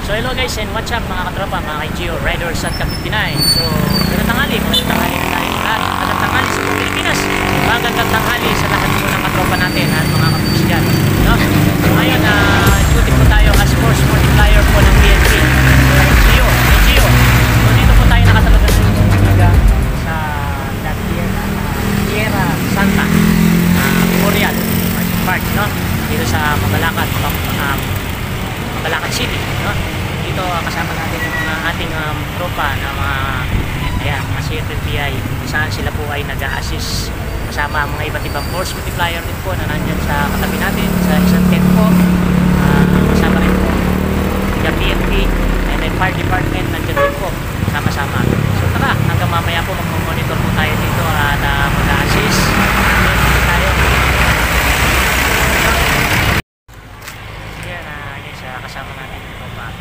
So hello guys and what's up mga katropa, mga Geo Riders at Kapitpinay. So magandang tanghali na tayo lahat. Magandang tanghali sa buong Pilipinas. Magandang tanghali sa lahat po ng katropa natin at mga kapus dyan, no? So ngayon, duty po tayo as force multiplier po ng PNP Geo. So dito po tayo nakatalaga sa Tierra Santa Memorial Park, no? Dito sa Mabalacat City, no? Dito kasama natin yung mga ating tropa na mga CFMPI, saan sila po ay nag-a-assist kasama ang mga iba't ibang force multiplier din po na nandyan sa katabi natin sa isang tent po. Kasama rin po yung PNP and then fire department nandyan din po sama-sama. So tara, hanggang mamaya po mag-monitor po tayo dito at mag-a-assist tayo. Kasama natin yung tropa.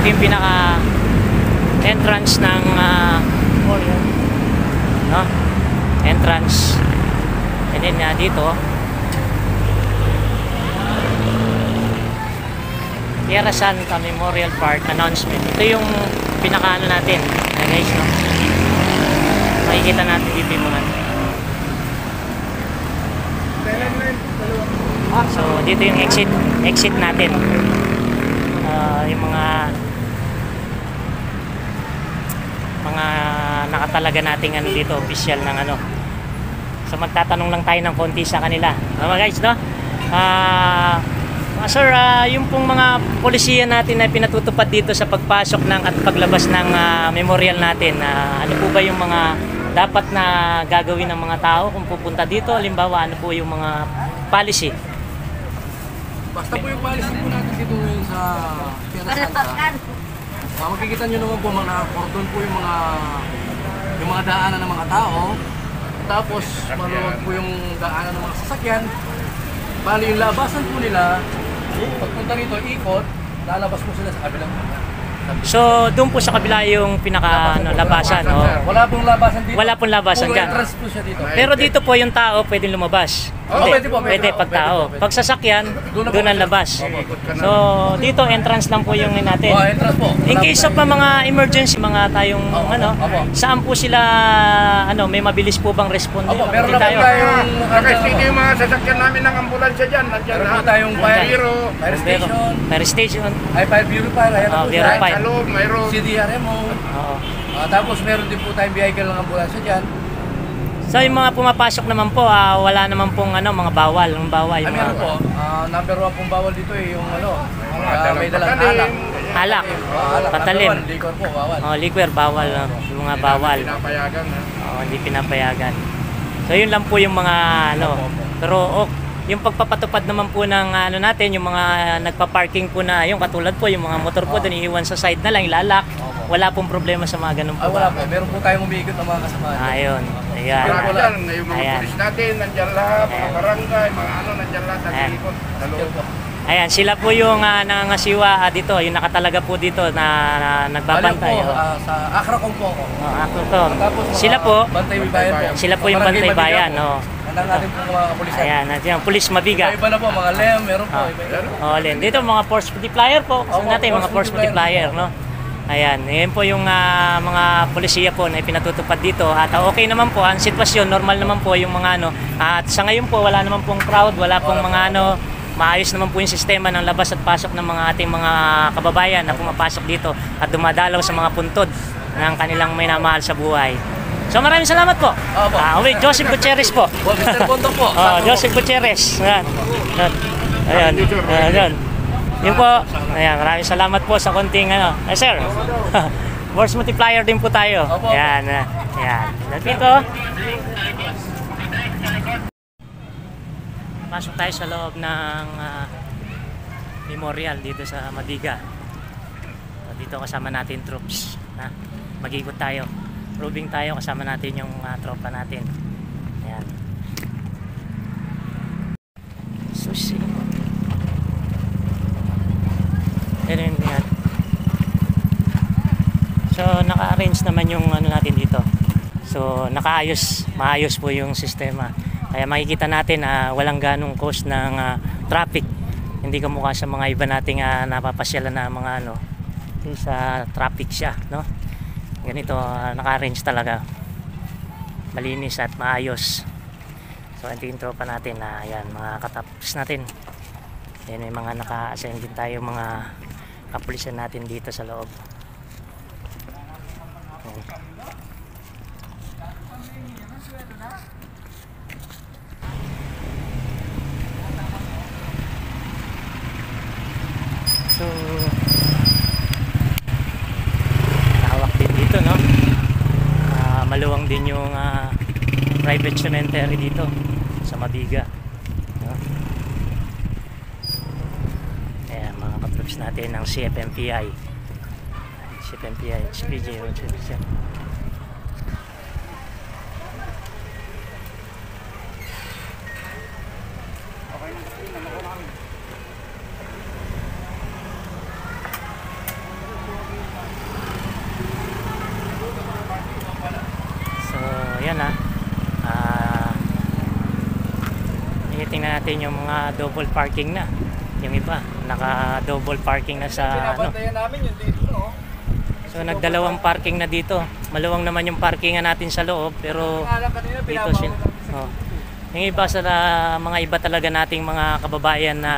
Yung pinaka entrance ng no? Entrance, and then dito Tierra Santa Memorial Park announcement. Ito yung pinaka ano natin, guys, no? Makikita natin dito yung mga so dito yung exit natin, yung mga nakatalaga nating ano dito, official ng ano. So magtatanong lang tayo ng konti sa kanila, mga guys, no? Sir, yung pong mga polisiya natin na pinatutupad dito sa pagpasok ng at paglabas ng memorial natin, ano po ba yung mga dapat na gagawin ng mga tao kung pupunta dito? Halimbawa, ano po yung mga policy? Basta po yung policy po natin dito ngayon sa Tierra Santa. Makikita nyo naman po mga cordon po yung mga daanan ng mga tao. Tapos maluwag po yung daanan ng mga sasakyan. Bali yung labasan po nila, pagpunta rito, ikot, lalabas po sila sa kabilang kanya. So, doon po sa kabila yung pinaka labasan, no? Wala pong labasan dito. Wala pong labasan dyan. Entrance po siya dito. Pero dito po yung tao pwedeng lumabas. Pwede po. Pwede pag tao. Pag sasakyan, doon ang labas. So, dito entrance lang po yung natin. Entrance po. In case of mga emergency, mga tayong saan po sila may mabilis po bang respond? Meron na po tayong Sige yung mga sasakyan namin ng ambulansya dyan. Nandiyan meron po lahat. tayong fire station. Fire Bureau Fire. Ayan po Bureau Sa loob, mayroon. CDRMO. Tapos meron din po tayong vehicle ng ambulansya dyan. So yung mga pumapasok naman po, wala naman pong mga bawal. Yung meron po. Number 1 pong bawal dito yung may dalang alak. Alak. Patalim. Liquor po, bawal. Liquor, bawal. Yung mga bawal. Pinapayagan. Hindi pinapayagan. So yun lang po yung mga pero yung pagpapatupad naman po ng natin, yung mga nagpa-parking po na, yung katulad po, yung mga motor po doon iiwan sa side na lang, ilalak. Wala pong problema sa mga ganun po. Wala po. Meron po tayong umiikot ng mga kasama. Ayun. Ayan. Yung mga pulis natin, nandiyan lahat, mga barangay, mga nandiyan lahat, nag-iikot sa loob. Ayan, sila po yung nangangasiwa dito, yung nakatalaga po dito na nagbabantay. Bali po, sa Acracom po ako. Acracom. Sila po, Bantay Bayan po. Sila po yung Bantay Bayan, no. Handa natin po mga kapulisan. Ayan, yung pulis mabiga. Iba na po, mga LEM, meron po. Len. Dito mga force multiplier po. Kasi natin mga force multiplier, no. Ayan, yun po yung mga polisiya po na pinatutupad dito. At okay naman po, ang sitwasyon, normal naman po yung mga at sa ngayon po, wala naman pong crowd, wala pong mga maayos naman po yung sistema ng labas at pasok ng mga ating mga kababayan na pumapasok dito at dumadalaw sa mga puntod ng kanilang minamahal sa buhay. So maraming salamat po. Wait, Joseph Gutierrez po. Mr. Pondo po. Joseph Gutierrez. Ayan. Ayan. Yun po. Ayan, maraming salamat po sa konting sir. Force multiplier din po tayo. Ayan. Ayan. Dito. Pasok tayo sa loob ng memorial dito sa Madiga. Dito kasama natin troops. Mag-ikot tayo. Proving tayo kasama natin yung tropa natin. Ayan. Susi. Ayan. So naka-arrange naman yung natin dito. So maayos po yung sistema. Kaya makikita natin walang ganong cause ng traffic. Hindi kamukha sa mga iba nating napapasyalan na mga sa traffic siya, no? Ganito naka-arrange talaga. Malinis at maayos. So ito yung tropa natin ayan, mga katapos natin. Ayan, may mga naka-assign din tayo mga kapulisan natin dito sa loob. Ayan. So hawak din dito, no? Maluwang din yung private cemetery dito sa Madiga, no? Ayan, mga katroops natin ng CFMPI SPG. Tingnan natin yung mga double parking na. Yung iba, naka double parking na sa namin yung dito, no? So nagdalawang parking na dito. Maluwang naman yung parkingan natin sa loob, pero dito sila. Yung iba sa mga iba talaga nating mga kababayan na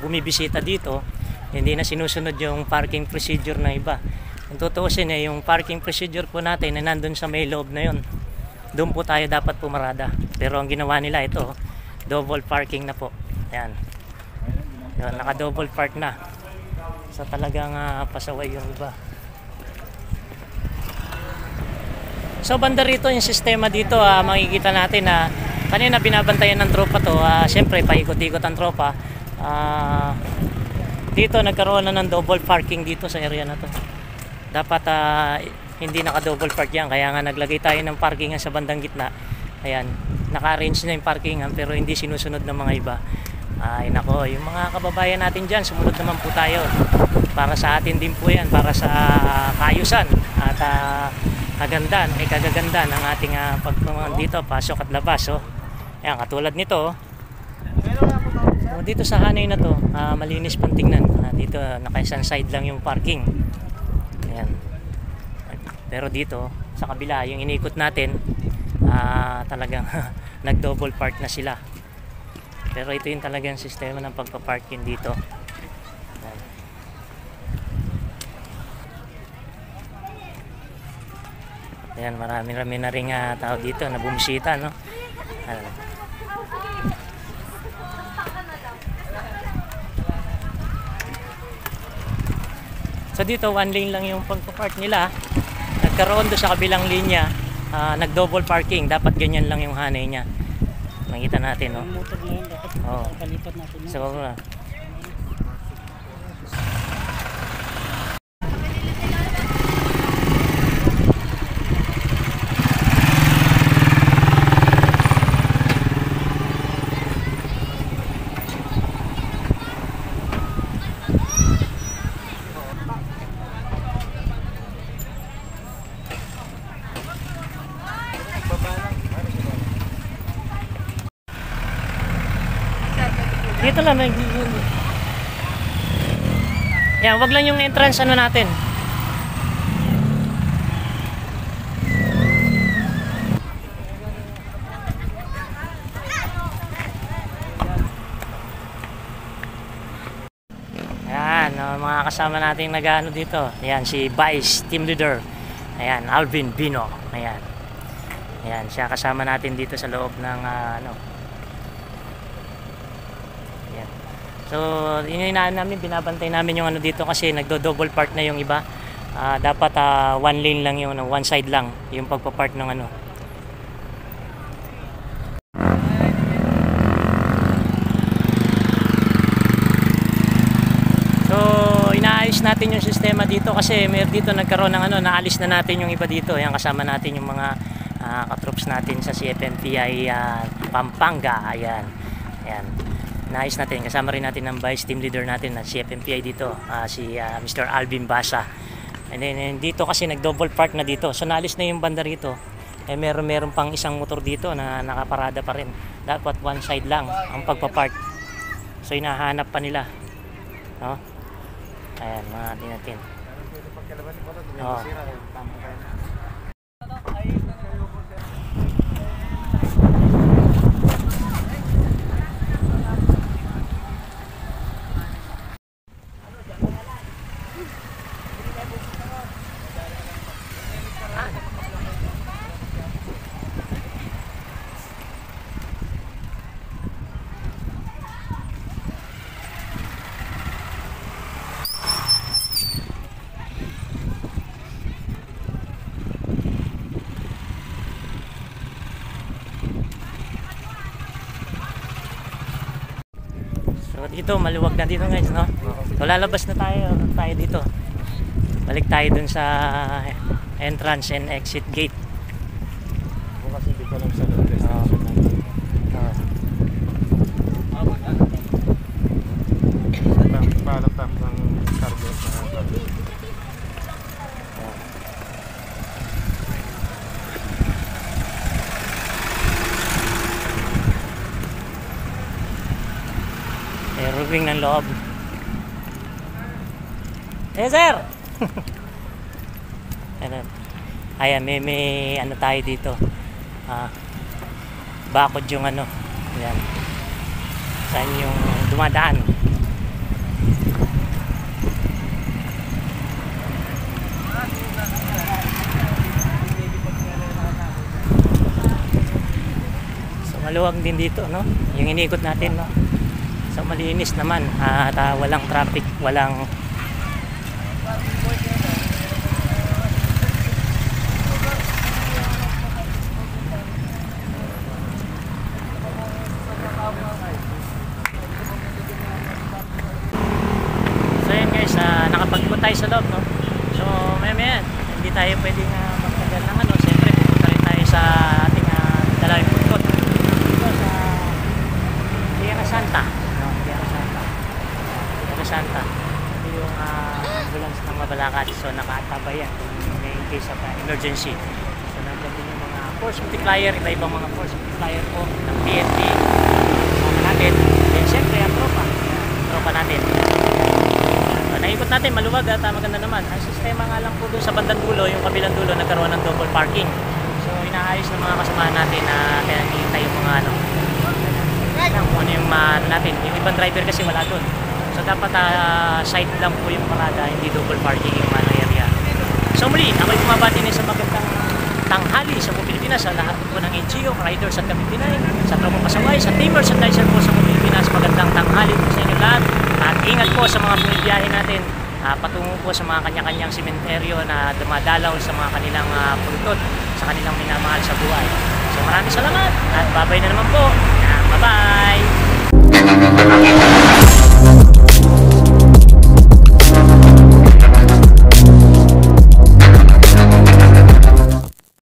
bumibisita dito, hindi na sinusunod yung parking procedure na iba. Kung tutuusin yung parking procedure po natin na nandun sa may loob na yun, doon po tayo dapat pumarada. Pero ang ginawa nila ito, double parking na po. Ayan. Yun, naka double park na. So talagang pasaway yung iba. So banda rito yung sistema dito, makikita natin na kanina binabantayan ng tropa to. Siyempre paikot-ikot ang tropa. Dito nagkaroon na ng double parking dito sa area na to. Dapat hindi naka double park yan, kaya nga naglagay tayo ng parkingan sa bandang gitna. Ayan, naka-arrange na yung parkingan pero hindi sinusunod ng mga iba. Ay nako, yung mga kababayan natin dyan, sumunod naman po tayo. Para sa atin din po yan, para sa kaayusan at kagandahan, kagaganda ng ating pagpamangan dito, pasok at labas. Ayan, katulad nito. Dito sa hanay na to, malinis pang tingnan. Dito, naka-isang side lang yung parking. Ayan. Pero dito, sa kabila, yung inikot natin, talagang nag-double park na sila. Pero ito yung talagang sistema ng pagpa-parking dito. Ayan, marami-rami na rin tao dito na bumisita, no? So dito, one lane lang yung pagpa-park nila. Nagkaroon doon sa kabilang linya, nag-double parking. Dapat ganyan lang yung hanay niya. Makita natin, no? Motor na yun, dapat palipat natin. So, dito lang yan, wag lang yung entrance ano natin. mga kasama nating nag-ano dito. Ayan, si Vice Team Leader. Ayan, Alvin Bino. Ayan. Ayan, siya kasama natin dito sa loob ng ano. Ayan. So, inaan namin, binabantay namin yung ano dito kasi nagdo-double park na yung iba. Dapat one lane lang yung one side lang yung pagpa-park ng ano. So, inaayos natin yung sistema dito kasi may dito nagkaroon ng ano, naalis na natin yung iba dito. Ayan, kasama natin yung mga katroops natin sa CFMPI Pampanga. Ayan. Ayan. Naayos natin. Kasama rin natin ng Vice Team Leader natin na CFMPI dito, si Mr. Alvin Basa. And then dito kasi nag-double park na dito. So, naalis na yung banda rito. Eh, meron pang isang motor dito na nakaparada pa rin. Dapat one side lang ang pagpa-park. So, hinahanap pa nila. No? Ayan, mga natin. Oh. So dito maluwag na dito guys, no? So lalabas na tayo dito. Balik tayo dun sa entrance and exit gate. Bukas hindi pa lang sa destination. Paalam tayo ng cargo na cargo. Rubing ng loob. Sir! Ayan, may ano tayo dito. Bakod yung ano. Ayan. Saan yung dumadaan. So maluwag din dito, no? Yung inikot natin, no? So malinis naman at walang traffic, walang So yun guys, nakapag-ikot tayo sa loob, no? So maya hindi tayo pwedeng magtagal ng ano. Siyempre pupunta rin tayo sa ating dalawang pulkot dito sa Tierra Santa. Santa. Ito yung ambulance ng Mabalacat. So nakatabay yan in case of emergency. So nandiyan din yung mga force multiplier, iba-ibang mga force multiplier po ng PNP. Sama natin. Then siyempre ang tropa natin. So, naikot natin, maluwag at maganda naman. Ang sistema nga lang po doon sa bandang dulo, yung kabilang dulo, nagkaroon ng double parking. So inaayos ng mga kasamahan natin na kaya hintay yung mga ano. Kung ano yung natin. Yung ibang driver kasi wala doon. So dapat side lang po yung parada, hindi double parking yung area. So muli, ako'y bumabati na sa magandang tanghali sa Pilipinas, sa lahat po ng NGO, riders at Kapitinay, sa tropang pasaway, sa teamers at dicer po sa Pilipinas, magandang tanghali po sa inyo lahat. At ingat po sa mga bumibiyahe natin, patungo po sa mga kanya-kanyang sementeryo na dumadalaw sa mga kanilang pultot, sa kanilang minamahal sa buhay. So maraming salamat at babay na naman po. Bye-bye!